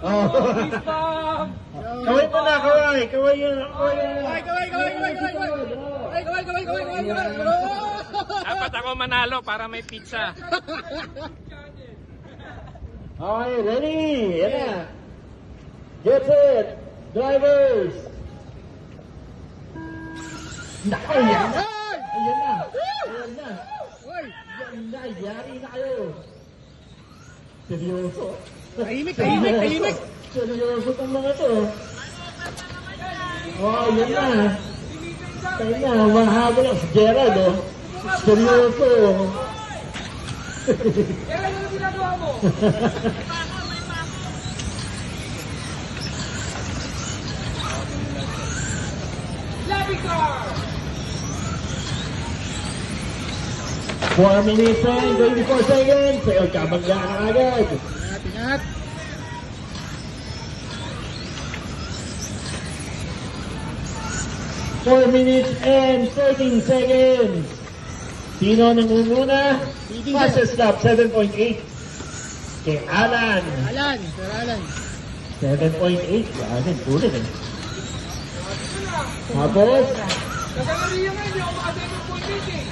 Oh. Kaway mo na, kaway. Kaway yun. Kaway. Dapat ako manalo para may pizza. Okay, ready? Yan na. Get set. Drivers. Naku, yan na. Ayan na. Ayan na. Yan na. Yari na kayo. Seryoso. Tahimik. Seryoso itong mga to. Wow, yan na. Tayo na, mahabol ang si Gerald, oh. Seryoso. Gerald, ano ginagawa mo? Lobby car! 4 minutes and 24 seconds. Sayo, kabangga ka agad. Ingat. 4 minutes and 13 seconds. Sino nangunguna? Fastest lap, 7.8. Kay Alan. Sir Alan. 7.8. Alan, tuloy eh. Tapos, Kagalari yan nga, hindi ako makasay ng full page eh.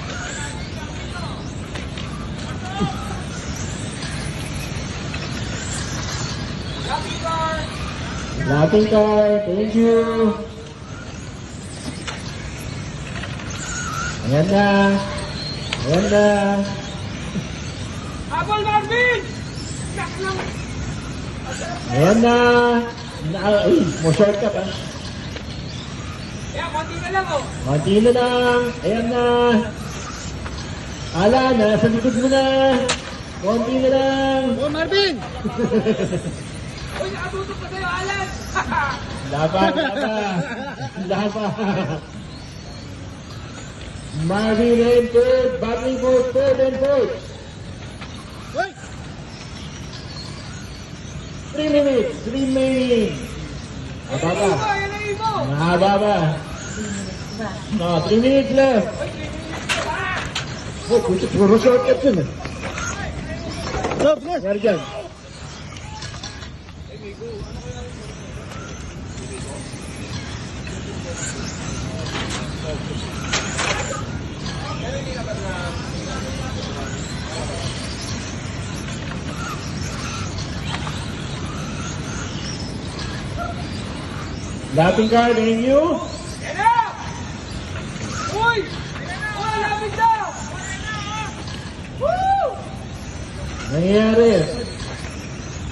Lobby car! lapping car. Thank you. Ayan na. Ayan na. Habol, Marvin! Yak lang! Ayan na. Ay, mo shortcut ah. Kaya, konti na lang oh. Konti na lang. Ayan na. Alan, nasa likod mo na. Konti na lang. Oh, Marvin! Uy, nakatutok pa sa'yo, Alan! Laban. Marvin and third. Battling for third and fourth. Hoy! 3 minutes. Remaining. Ababa. Yan ang ibo! Mahaba ba? No, 3 minutes left. Oh, puro shortcut yun eh. Stop. Meron dyan. Lapping card, and you? Yan na! Uy! Uy, lapit na! Woo! Nangyayari.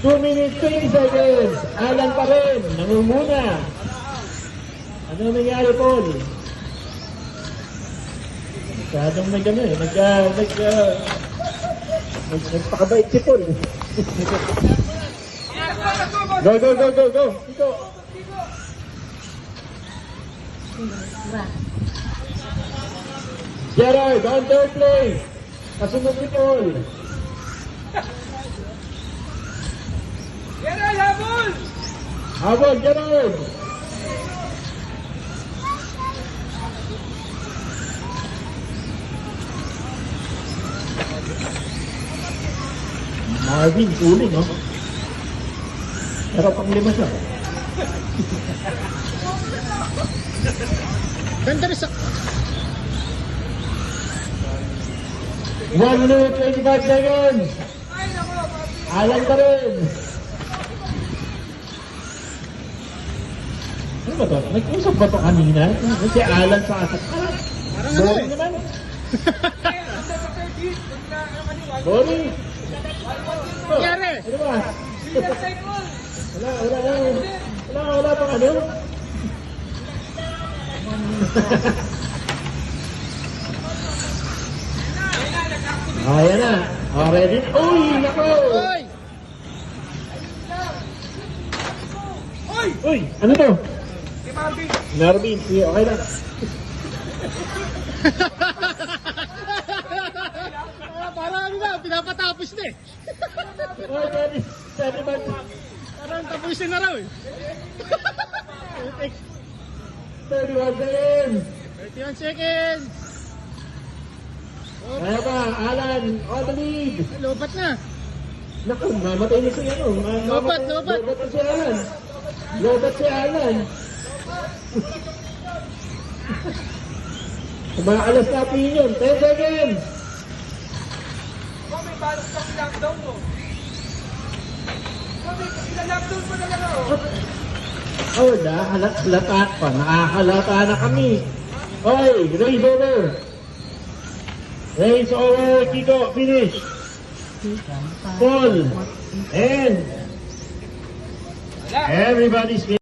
2 minutes, 20 seconds. Alan pa rin. Nangunguna. Ano nangyari, Paul? Masyadong nagpakabait si Paul. Go. Ito. Gerard, on third place. Kasunod si Paul. Yan na, habol! Habol, Gerard. Marvin, tuling, no? Pero pang 5 siya. Ganda rin sa... 1 minute, 25 seconds. Ay, naku, Alan pa rin. Ano ba to? Nag-usap ba to kanina? Si Alan sa asak. Parang ano Boring eh. naman. kaya, nasa sa 30, pagka, Boring. Nangyari? Ano ba? Leader cycle! Wala pang ano? Ayan na. Ready? Uy, nako! Hoy! Uy, ano to? Si Marvin! Marvin, okay lang. Parang ano na, pinapatapos na eh. Uy, pwede ba? Parang tapusin na raw eh. 31 seconds. 31 seconds. Kaya ba, Alan, on the lead. Lobat na. Naku, mamatay na si ano. Lobat, lobat. Lobat na si Alan. Lobat si Alan. Kumakalas natin yun. 10 seconds. Oh, may balak pang lockdown, no? Oh, may lockdown pa talaga, oh. Oh, halata pa. Nakakalata na kami. Oy, raise over. Raise over, Kiko. Finish. Ball. And Wala. everybody's